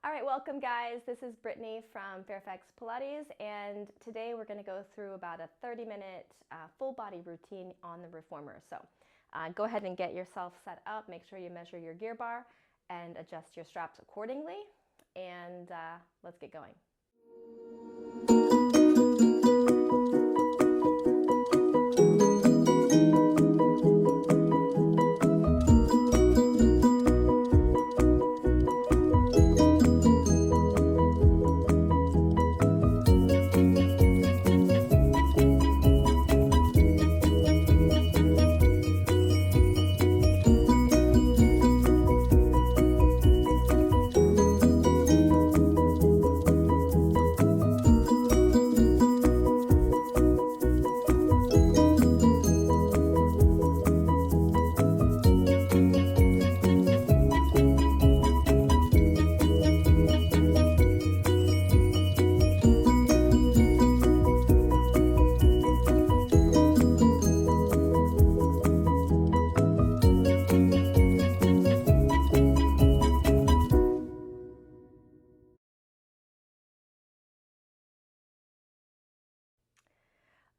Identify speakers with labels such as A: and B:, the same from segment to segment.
A: All right, welcome guys. This is Brittany from Fairfax Pilates, and today we're going to go through about a 30-minute full body routine on the reformer. So go ahead and get yourself set up. Make sure you measure your gear bar and adjust your straps accordingly. And let's get going.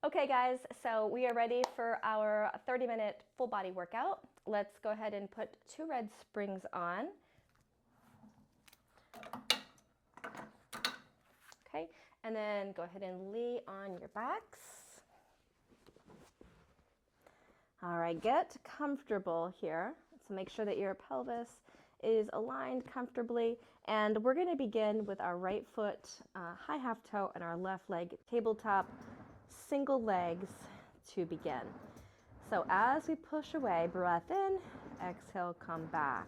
A: Okay guys, so we are ready for our 30-minute full body workout. Let's go ahead and put 2 red springs on. Okay, and then go ahead and lay on your backs. All right, get comfortable here. So make sure that your pelvis is aligned comfortably. And we're going to begin with our right foot, high half toe, and our left leg tabletop, single legs to begin. So as we push away, breath in, exhale, come back.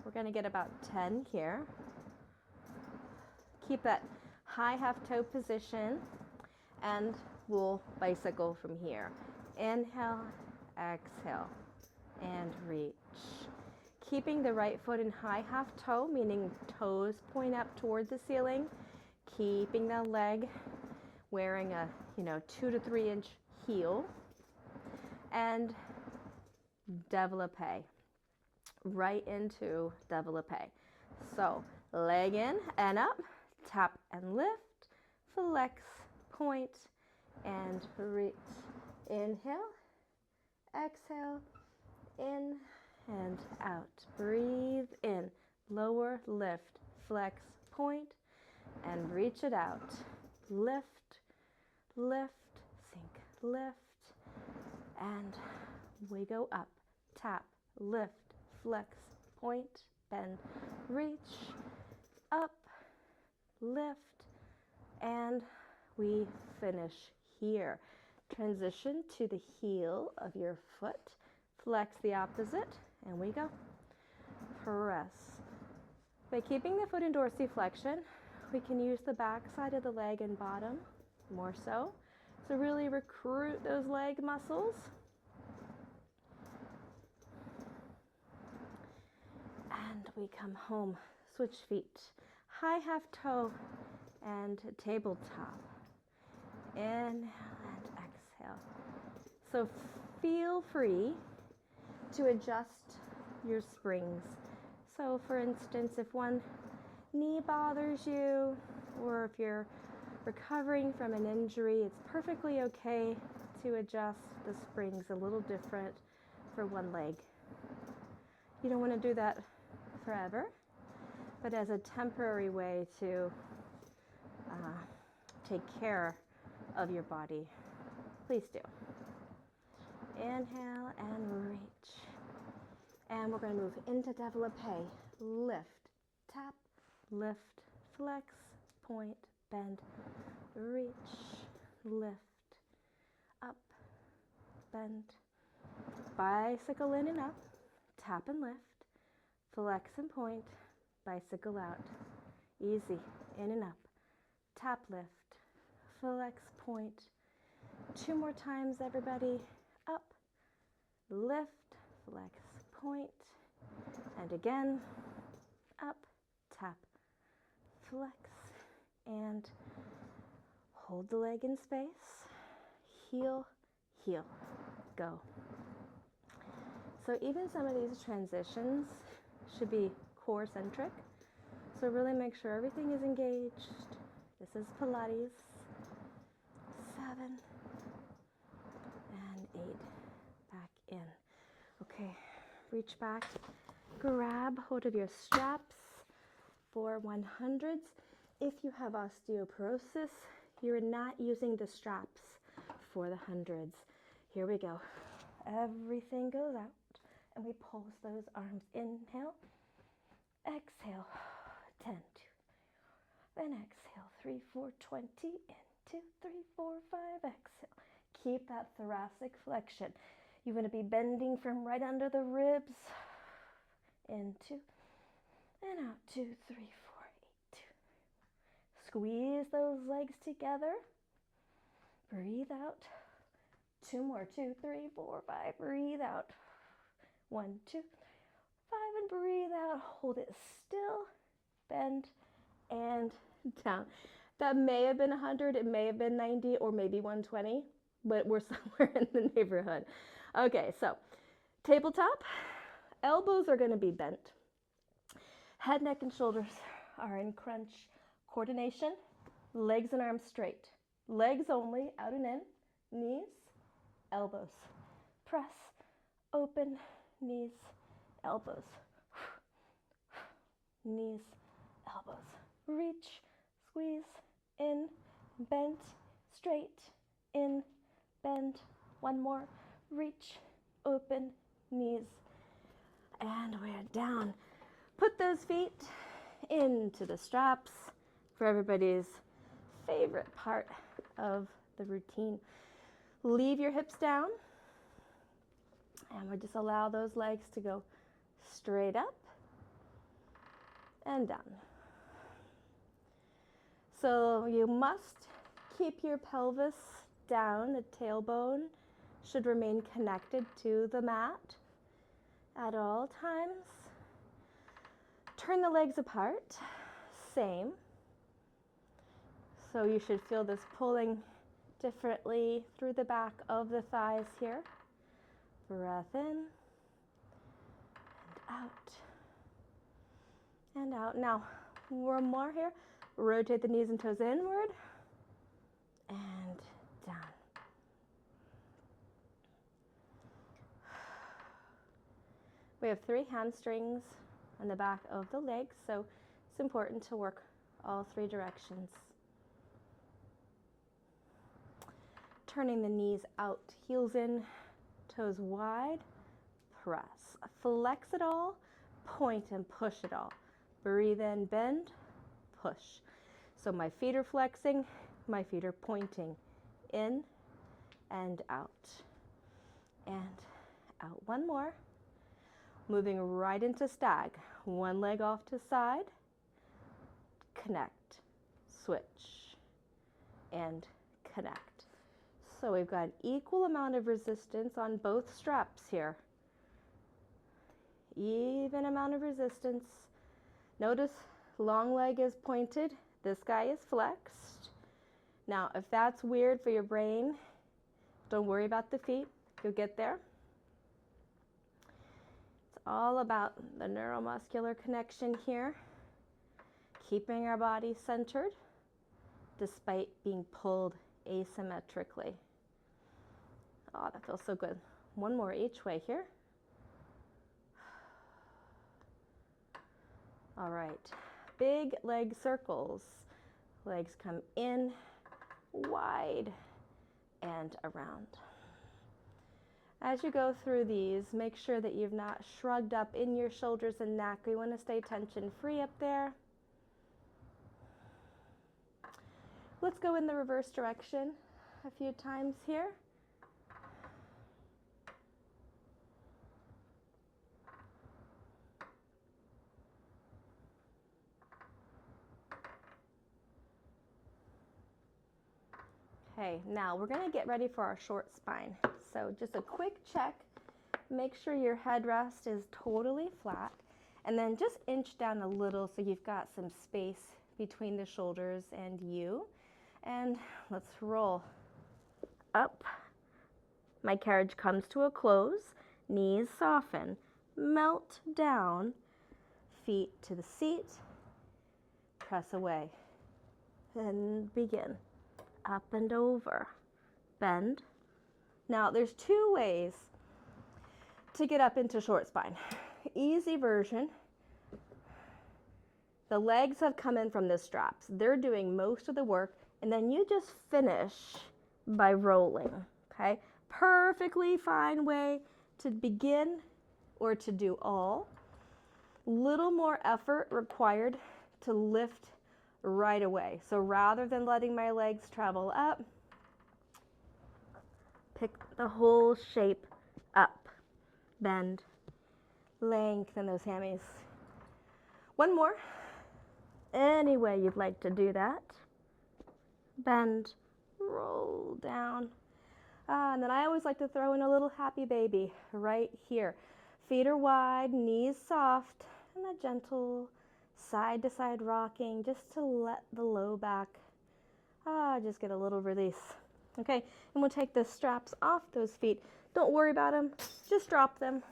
A: We're going to get about 10 here. Keep that high half toe position, and we'll bicycle from here. Inhale, exhale, and reach. Keeping the right foot in high half toe, meaning toes point up toward the ceiling. Keeping the leg wearing a 2 to 3 inch heel, and développé, right into développé. So leg in and up, tap and lift, flex, point, and reach. Inhale, exhale, in and out. Breathe in, lower, lift, flex, point, and reach it out. Lift, lift, sink, lift, and we go up. Tap, lift, flex, point, bend, reach, up, lift, and we finish here. Transition to the heel of your foot. Flex the opposite, and we go. Press. By keeping the foot in dorsiflexion, we can use the back side of the leg and bottom more so. So really recruit those leg muscles. And we come home. Switch feet. High half toe and tabletop. Inhale and exhale. So feel free to adjust your springs. So for instance, if one knee bothers you, or if you're recovering from an injury, it's perfectly okay to adjust the springs a little different for one leg. You don't want to do that forever, but as a temporary way to take care of your body, please do. Inhale and reach. And we're going to move into développé. Lift, tap, lift, flex, point, bend, reach, lift, up, bend, bicycle in and up, tap and lift, flex and point, bicycle out. Easy, in and up, tap, lift, flex, point. 2 more times, everybody. Up, lift, flex, point, and again, up, tap, flex, and hold the leg in space, heel, go. So even some of these transitions should be core centric. So really make sure everything is engaged. This is Pilates. 7 and 8. Back in. Okay, reach back. Grab hold of your straps for 100s. If you have osteoporosis, you're not using the straps for the 100s. Here we go. Everything goes out and we pulse those arms. Inhale, exhale, 10, 2, then exhale, 3, 4, 20, in, 2, 3, 4, 5, exhale. Keep that thoracic flexion. You want to be bending from right under the ribs. In, 2, and out, 2, 3, 4, 8, 2. Squeeze those legs together. Breathe out. 2 more, 2, 3, 4, 5, breathe out. 1, 2, 5, and breathe out. Hold it still, bend, and down. That may have been 100, it may have been 90, or maybe 120, but we're somewhere in the neighborhood. Okay, so tabletop, elbows are gonna be bent. Head, neck, and shoulders are in crunch coordination. Legs and arms straight. Legs only, out and in. Knees, elbows. Press, open, knees, elbows. Knees, elbows. Reach, squeeze, in, bend, straight, in, bend. One more. Reach, open, knees, and we're down. Put those feet into the straps for everybody's favorite part of the routine. Leave your hips down, and we'll just allow those legs to go straight up and down. So you must keep your pelvis down. The tailbone should remain connected to the mat at all times. Turn the legs apart, same. So you should feel this pulling differently through the back of the thighs here. Breath in, and out, and out. Now, one more here. Rotate the knees and toes inward, and down. We have 3 hamstrings on the back of the legs, so it's important to work all 3 directions. Turning the knees out, heels in, toes wide, press. Flex it all, point and push it all. Breathe in, bend, push. So my feet are flexing, my feet are pointing in and out. And out. One more. Moving right into stag. One leg off to side, connect, switch, and connect. So we've got an equal amount of resistance on both straps here. Even amount of resistance. Notice long leg is pointed, this guy is flexed. Now, if that's weird for your brain, don't worry about the feet, you'll get there. It's all about the neuromuscular connection here, keeping our body centered despite being pulled asymmetrically. Oh, that feels so good. One more each way here. All right, big leg circles. Legs come in, wide, and around. As you go through these, make sure that you've not shrugged up in your shoulders and neck. We want to stay tension free up there. Let's go in the reverse direction a few times here. Okay, now we're going to get ready for our short spine. So just a quick check. Make sure your headrest is totally flat. And then just inch down a little so you've got some space between the shoulders and you. And let's roll up. My carriage comes to a close. Knees soften. Melt down. feet to the seat, press away, and begin. Up and over, bend. Now there's two ways to get up into short spine. Easy version, the legs have come in from the straps. They're doing most of the work, and then you just finish by rolling, okay? Perfectly fine way to begin or to do all. Little more effort required to lift right away. So rather than letting my legs travel up, pick the whole shape up, bend, lengthen those hammies. One more. Any way you'd like to do that. Bend, roll down. And then I always like to throw in a little happy baby right here. Feet are wide, knees soft, and a gentle side to side rocking just to let the low back just get a little release. Okay, and we'll take the straps off those feet. Don't worry about them, just drop them.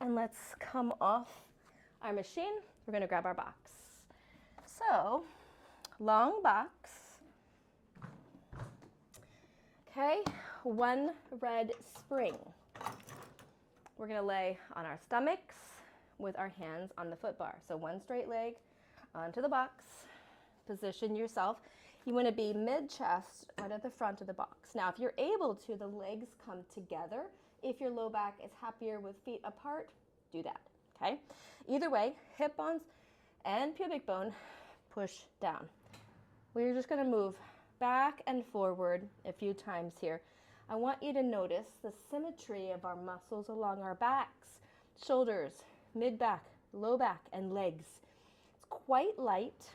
A: And let's come off our machine. We're gonna grab our box. So, long box. Okay, one red spring. We're gonna lay on our stomachs with our hands on the foot bar. So one straight leg onto the box. Position yourself. You wanna be mid-chest right at the front of the box. Now, if you're able to, the legs come together. If your low back is happier with feet apart, do that, okay? Either way, hip bones and pubic bone push down. We're just gonna move back and forward a few times here. I want you to notice the symmetry of our muscles along our backs, shoulders, mid-back, low back, and legs. It's quite light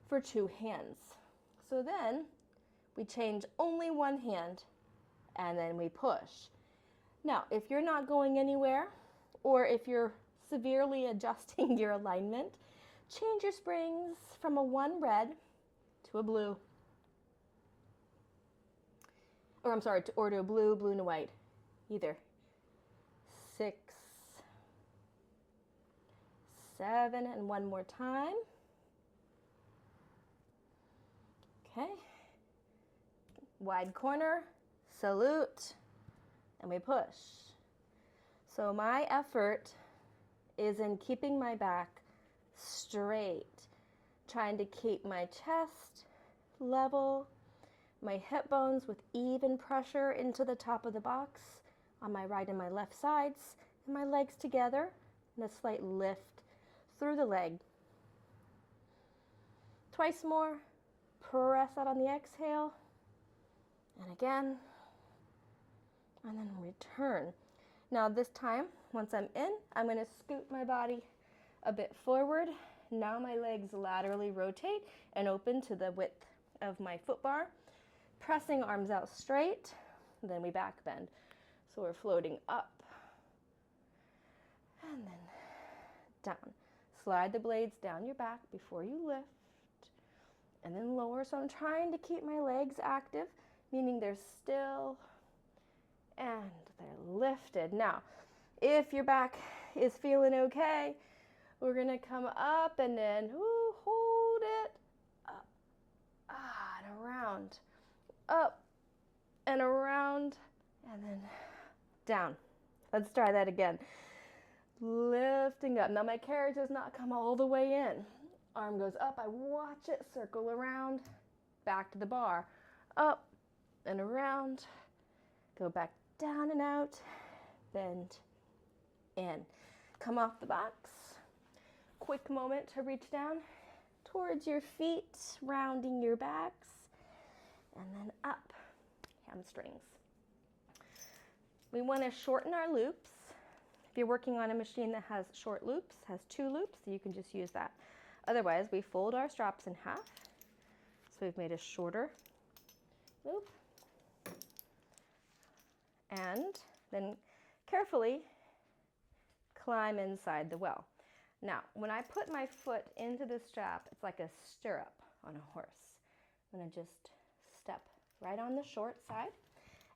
A: for two hands. So then we change only one hand and then we push. Now, if you're not going anywhere or if you're severely adjusting your alignment, change your springs from a one red to a blue. Or I'm sorry, or to a blue, blue and white. Either 6, 7, and one more time. Okay. Wide corner, salute, and we push. So my effort is in keeping my back straight, trying to keep my chest level, my hip bones with even pressure into the top of the box on my right and my left sides, and my legs together, and a slight lift through the leg. Twice more. Press out on the exhale, and again, and then return. Now this time, once I'm in, I'm going to scoot my body a bit forward. Now my legs laterally rotate and open to the width of my foot bar, pressing arms out straight, then we back bend. So we're floating up and then down. Slide the blades down your back before you lift, and then lower. So I'm trying to keep my legs active, meaning they're still and they're lifted. Now, if your back is feeling okay, we're gonna come up and then hold it up, and around, up and around, and then down. Let's try that again. Lifting up. Now my carriage does not come all the way in. Arm goes up, I watch it circle around, back to the bar, up and around, go back down and out, bend in. Come off the box. Quick moment to reach down towards your feet, rounding your backs, and then up, hamstrings. We want to shorten our loops. If you're working on a machine that has short loops, has 2 loops, you can just use that. Otherwise, we fold our straps in half. So we've made a shorter loop. And then carefully climb inside the well. Now, when I put my foot into the strap, it's like a stirrup on a horse. I'm going to just step right on the short side.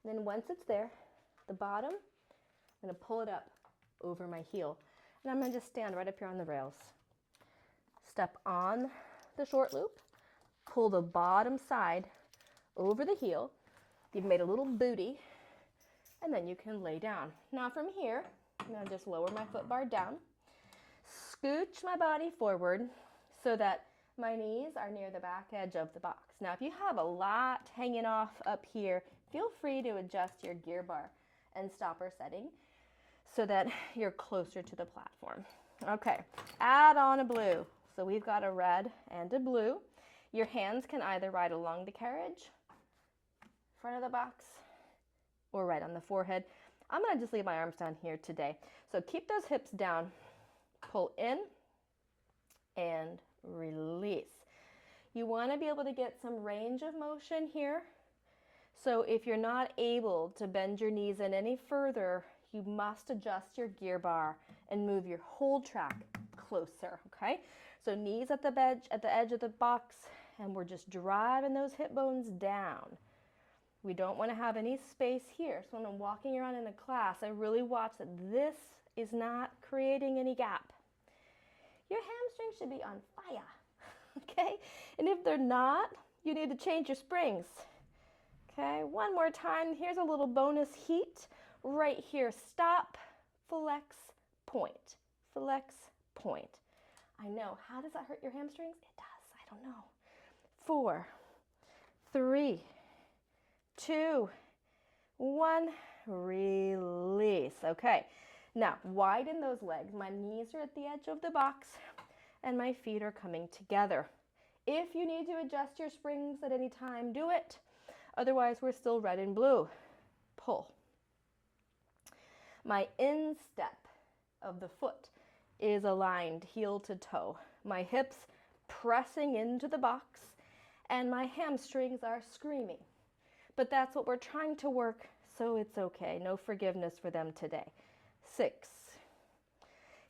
A: And then once it's there, the bottom, I'm going to pull it up over my heel. And I'm going to just stand right up here on the rails. Step on the short loop, pull the bottom side over the heel. You've made a little booty, and then you can lay down. Now from here, I'm going to just lower my foot bar down, scooch my body forward so that my knees are near the back edge of the box. Now, if you have a lot hanging off up here, feel free to adjust your gear bar and stopper setting so that you're closer to the platform. Okay, add on a blue. So we've got a red and a blue. Your hands can either ride along the carriage, front of the box, or right on the forehead. I'm gonna just leave my arms down here today. So keep those hips down, pull in, and release. You wanna be able to get some range of motion here. So if you're not able to bend your knees in any further, you must adjust your gear bar and move your whole track closer, okay? So knees at the edge of the box, and we're just driving those hip bones down. We don't want to have any space here. So when I'm walking around in a class, I really watch that this is not creating any gap. Your hamstrings should be on fire, okay? And if they're not, you need to change your springs. Okay, one more time. Here's a little bonus heat right here. Stop, flex, point. Flex, point. I know. How does that hurt your hamstrings? It does. I don't know. 4, 3, 2, 1. Release. Okay. Now, widen those legs. My knees are at the edge of the box and my feet are coming together. If you need to adjust your springs at any time, do it. Otherwise, we're still red and blue. Pull. My instep of the foot is aligned heel to toe. My hips pressing into the box and my hamstrings are screaming. But that's what we're trying to work, so it's okay. No forgiveness for them today. 6.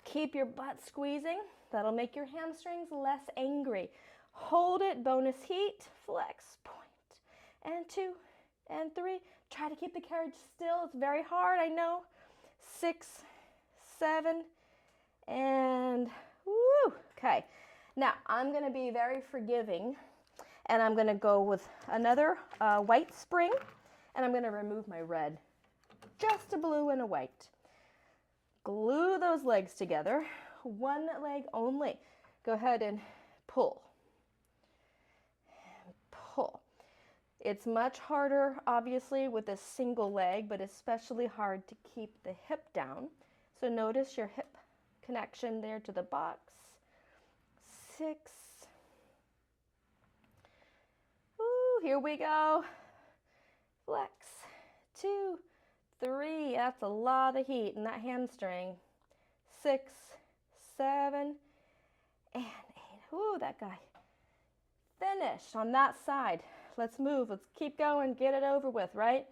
A: Keep your butt squeezing. That'll make your hamstrings less angry. Hold it, bonus heat, flex, point. And 2, and 3. Try to keep the carriage still. It's very hard, I know. 6, 7, and woo. Okay, now I'm going to be very forgiving, and I'm going to go with another white spring, and I'm going to remove my red. Just a blue and a white. Glue those legs together. One leg only. Go ahead and pull. Pull. It's much harder, obviously, with a single leg, but especially hard to keep the hip down. So notice your hip connection there to the box. 6. Ooh, here we go. Flex. 2, 3. That's a lot of heat in that hamstring. 6, 7, and 8. Ooh, that guy. Finish on that side. Let's move. Let's keep going. Get it over with, right?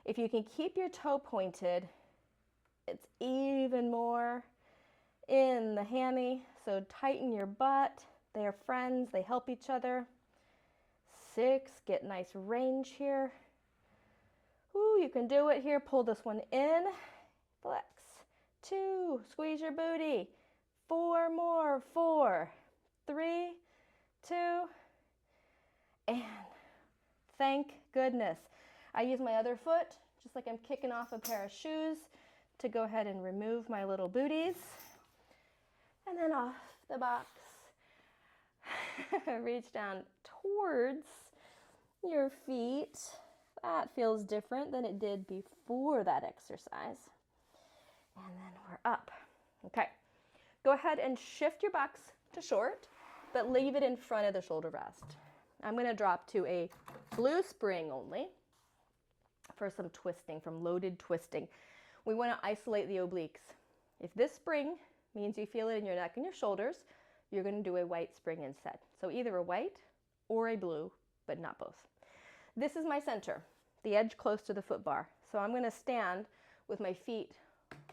A: If you can keep your toe pointed, it's even more in the hammy. So tighten your butt. They are friends. They help each other. 6. Get nice range here. Ooh, you can do it here. Pull this one in. Flex. 2. Squeeze your booty. 4 more. 4, 3, 2, and thank goodness. I use my other foot, just like I'm kicking off a pair of shoes, to go ahead and remove my little booties. And then off the box. Reach down towards your feet. That feels different than it did before that exercise. And then we're up. Okay. Go ahead and shift your box to short, but leave it in front of the shoulder rest. I'm going to drop to a blue spring only for some twisting, from loaded twisting. We want to isolate the obliques. If this spring means you feel it in your neck and your shoulders, you're going to do a white spring instead. So either a white or a blue, but not both. This is my center, the edge close to the foot bar. So I'm going to stand with my feet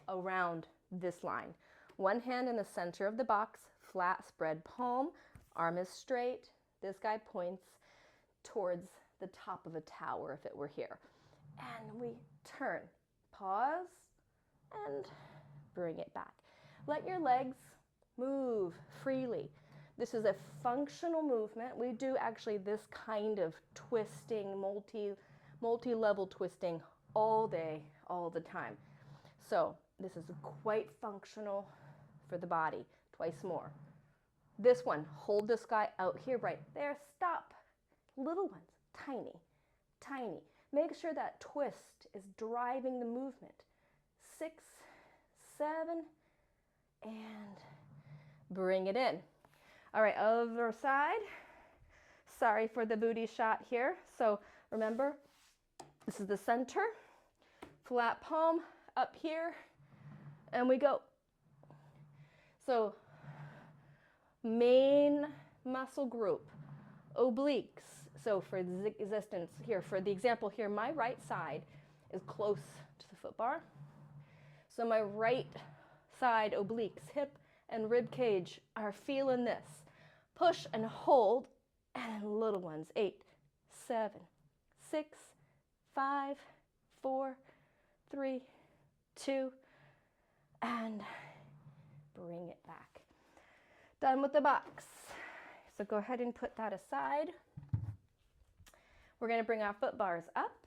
A: around this line. One hand in the center of the box, flat spread palm, arm is straight. This guy points towards the top of a tower if it were here. And we turn, pause, and bring it back. Let your legs move freely. This is a functional movement. We do actually this kind of twisting, multi-level twisting all day, all the time. So this is quite functional for the body. Twice more. This one, hold this guy out here, right there, stop. Little ones, tiny, tiny. Make sure that twist is driving the movement. 6, 7, and bring it in. All right, other side. Sorry for the booty shot here. So remember, this is the center. Flat palm up here, and we go. So main muscle group, obliques. So for the existence here, for the example here, my right side is close to the foot bar. So my right side obliques, hip and rib cage are feeling this. Push and hold, and little ones, 8, 7, 6, 5, 4, 3, 2, and bring it back. Done with the box. So go ahead and put that aside. We're going to bring our foot bars up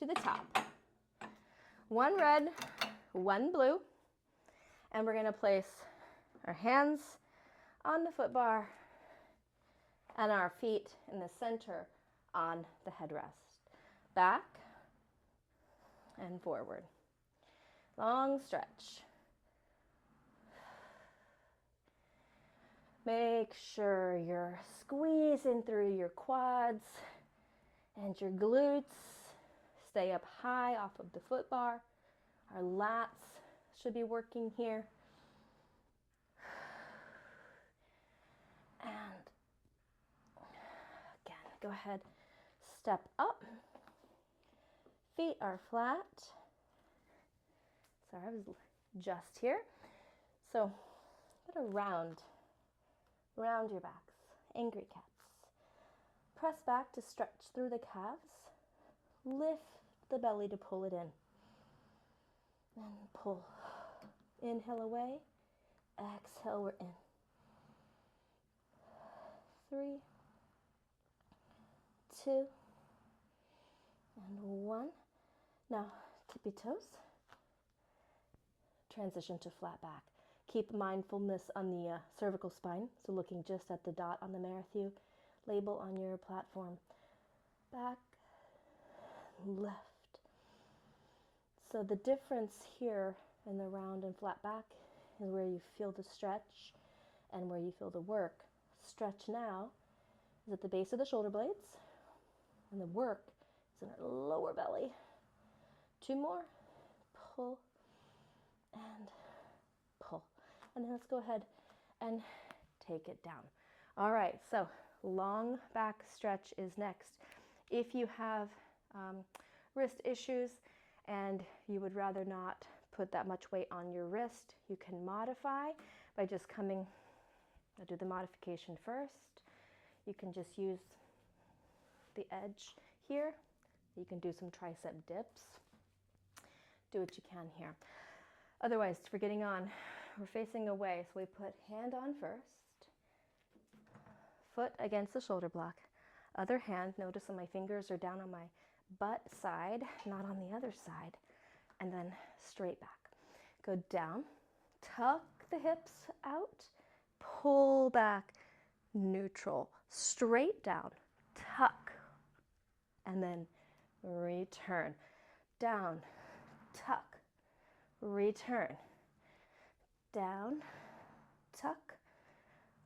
A: to the top. One red, one blue, and we're going to place our hands on the foot bar and our feet in the center on the headrest. Back and forward. Long stretch. Make sure you're squeezing through your quads and your glutes. Stay up high off of the foot bar. Our lats should be working here. And again, go ahead, step up. Feet are flat. Sorry, I was just here. So, get a round your backs, angry cats. Press back to stretch through the calves. Lift the belly to pull it in. And pull. Inhale away. Exhale, we're in. 3, 2, and 1. Now, tippy toes. Transition to flat back. Keep mindfulness on the cervical spine, so looking just at the dot on the Marathon label on your platform. Back, left. So the difference here in the round and flat back is where you feel the stretch and where you feel the work. Stretch now is at the base of the shoulder blades, and the work is in our lower belly. 2 more. Pull and pull. And then let's go ahead and take it down. All right, so long back stretch is next. If you have wrist issues and you would rather not put that much weight on your wrist, you can modify by just coming, I'll do the modification first. You can just use the edge here. You can do some tricep dips. Do what you can here. Otherwise, for getting on, we're facing away, so we put hand on first, foot against the shoulder block, other hand, notice that my fingers are down on my butt side, not on the other side, and then straight back. Go down, tuck the hips out, pull back, neutral, straight down, tuck, and then return, down, tuck, return, down, tuck,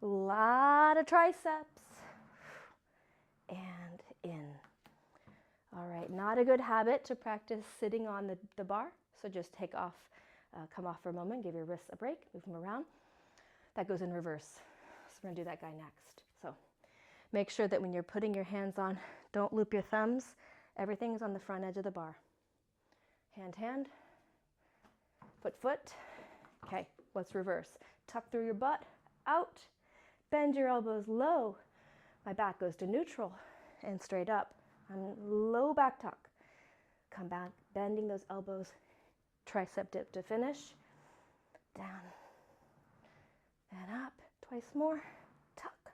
A: lot of triceps, and in. All right, not a good habit to practice sitting on the bar, so just take off, come off for a moment, give your wrists a break, move them around. That goes in reverse, so we're gonna do that guy next. So make sure that when you're putting your hands on, don't loop your thumbs, everything's on the front edge of the bar. Hand, hand, foot, foot. Okay, let's reverse. Tuck through your butt, out, bend your elbows low. My back goes to neutral and straight up. I'm low back tuck. Come back, bending those elbows, tricep dip to finish. down, and up. Twice more. Tuck.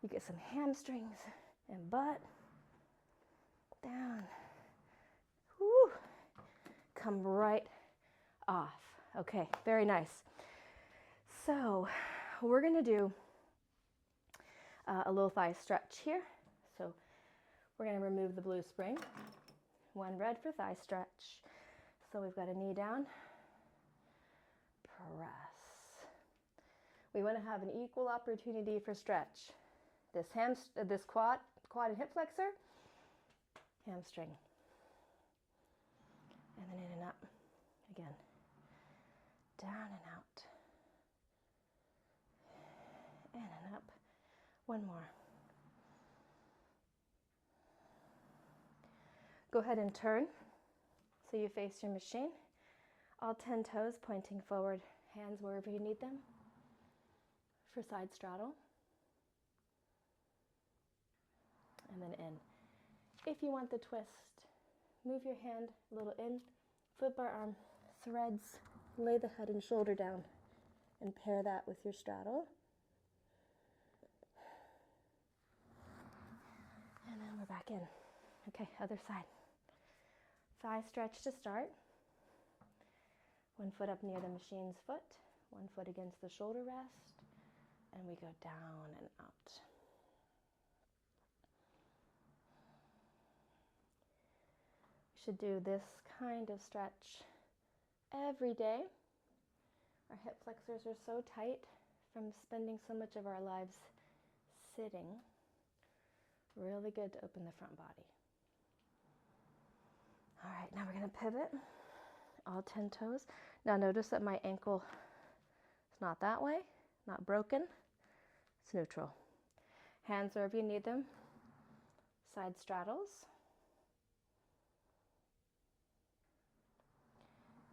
A: You get some hamstrings and butt. Down. Woo. Come right off. Okay, very nice. So we're going to do a low thigh stretch here. So we're going to remove the blue spring. One red for thigh stretch. So we've got a knee down. Press. We want to have an equal opportunity for stretch. This quad and hip flexor, hamstring. And then in and up. Again. Down and out. In and up. One more. Go ahead and turn so you face your machine. All 10 toes pointing forward, hands wherever you need them for side straddle. And then in. If you want the twist, move your hand a little in, foot bar arm, threads, lay the head and shoulder down and pair that with your straddle. And then we're back in. Okay, other side. Thigh stretch to start. One foot up near the machine's foot, one foot against the shoulder rest, and we go down and out. We should do this kind of stretch every day. Our hip flexors are so tight from spending so much of our lives sitting. Really good to open the front body. All right, now we're going to pivot, all 10 toes. Now notice that my ankle is not that way, not broken, it's neutral. Hands wherever you need them, side straddles.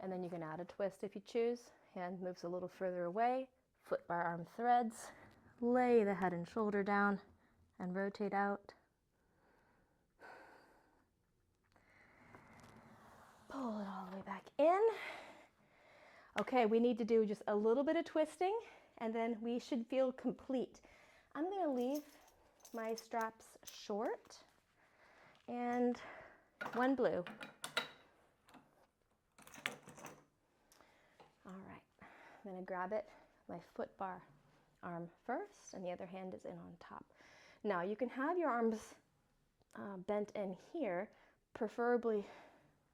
A: And then you can add a twist if you choose. Hand moves a little further away, foot bar arm threads, lay the head and shoulder down and rotate out. Pull it all the way back in. Okay, we need to do just a little bit of twisting and then we should feel complete. I'm going to leave my straps short and one blue. All right, I'm going to grab it, my foot bar arm first and the other hand is in on top. Now you can have your arms bent in here, preferably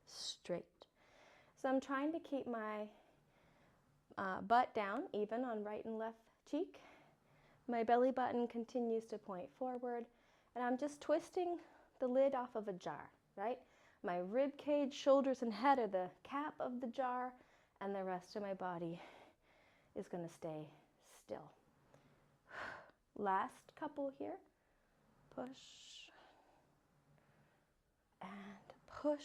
A: straight. So I'm trying to keep my butt down, even on right and left cheek. My belly button continues to point forward, and I'm just twisting the lid off of a jar, right? My rib cage, shoulders, and head are the cap of the jar, and the rest of my body is going to stay still. Last couple here. Push and push.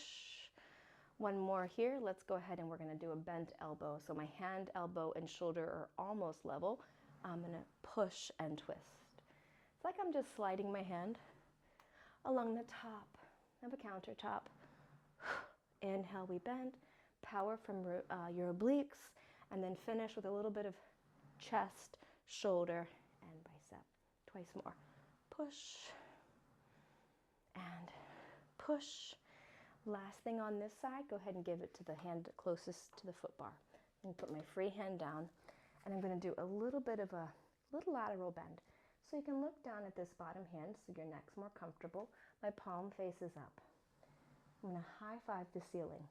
A: One more here. Let's go ahead and we're going to do a bent elbow. So my hand, elbow, and shoulder are almost level. I'm going to push and twist. It's like I'm just sliding my hand along the top of a countertop. Inhale, we bend. Power from your obliques, and then finish with a little bit of chest, shoulder, and bicep. Twice more. Push and push. Last thing on this side, go ahead and give it to the hand closest to the foot bar. I'm going to put my free hand down, and I'm going to do a little bit of a little lateral bend. So you can look down at this bottom hand so your neck's more comfortable. My palm faces up. I'm going to high five the ceiling.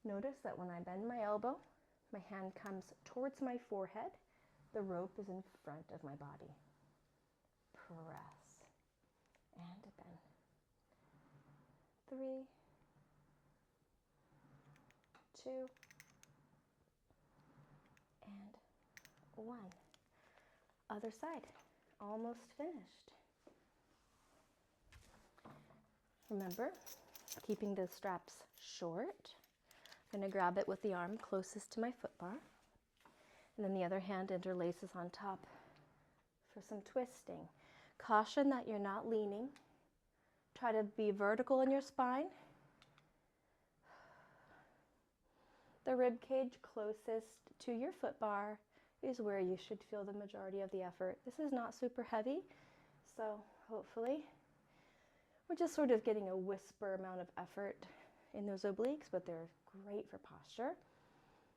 A: Notice that when I bend my elbow, my hand comes towards my forehead. The rope is in front of my body. Press and bend. 3, 2, and 1. Other side. Almost finished. Remember, keeping the straps short. I'm going to grab it with the arm closest to my foot bar. And then the other hand interlaces on top for some twisting. Caution that you're not leaning. Try to be vertical in your spine. The rib cage closest to your foot bar is where you should feel the majority of the effort. This is not super heavy, so hopefully we're just sort of getting a whisper amount of effort in those obliques, but they're great for posture.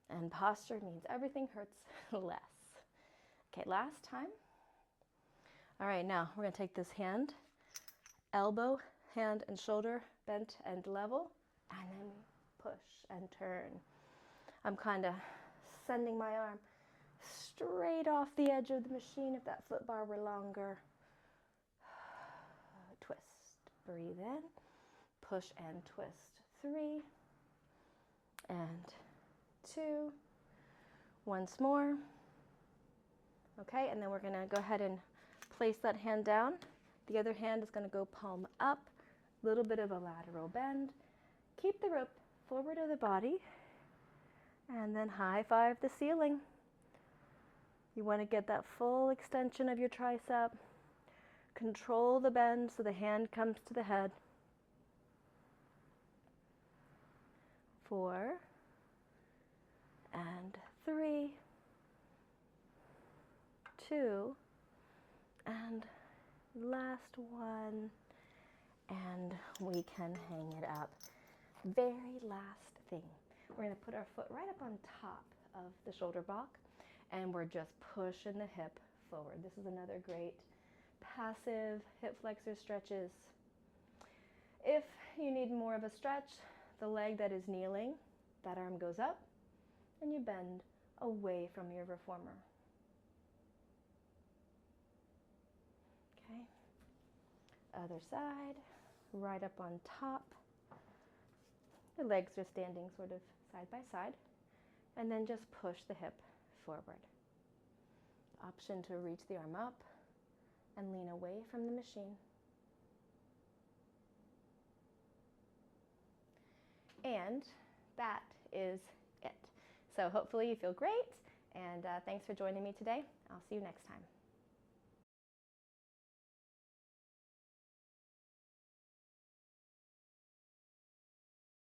A: And posture means everything hurts less. Okay, last time. All right, now we're gonna take this hand, elbow, hand and shoulder bent and level, and then push and turn. I'm kind of sending my arm straight off the edge of the machine if that foot bar were longer. Twist, breathe in, push and twist. 3 and 2. Once more. Okay, and then we're gonna go ahead and place that hand down. The other hand is gonna go palm up, a little bit of a lateral bend. Keep the rope forward of the body, and then high five the ceiling. You want to get that full extension of your tricep. Control the bend so the hand comes to the head. 4 and 3, 2, and last one, and we can hang it up. Very last thing. We're going to put our foot right up on top of the shoulder block, and we're just pushing the hip forward. This is another great passive hip flexor stretches. If you need more of a stretch, the leg that is kneeling, that arm goes up, and you bend away from your reformer. Okay. Other side, right up on top. The legs are standing sort of side by side, and then just push the hip forward. Option to reach the arm up and lean away from the machine. And that is it. So hopefully you feel great, and thanks for joining me today. I'll see you next time.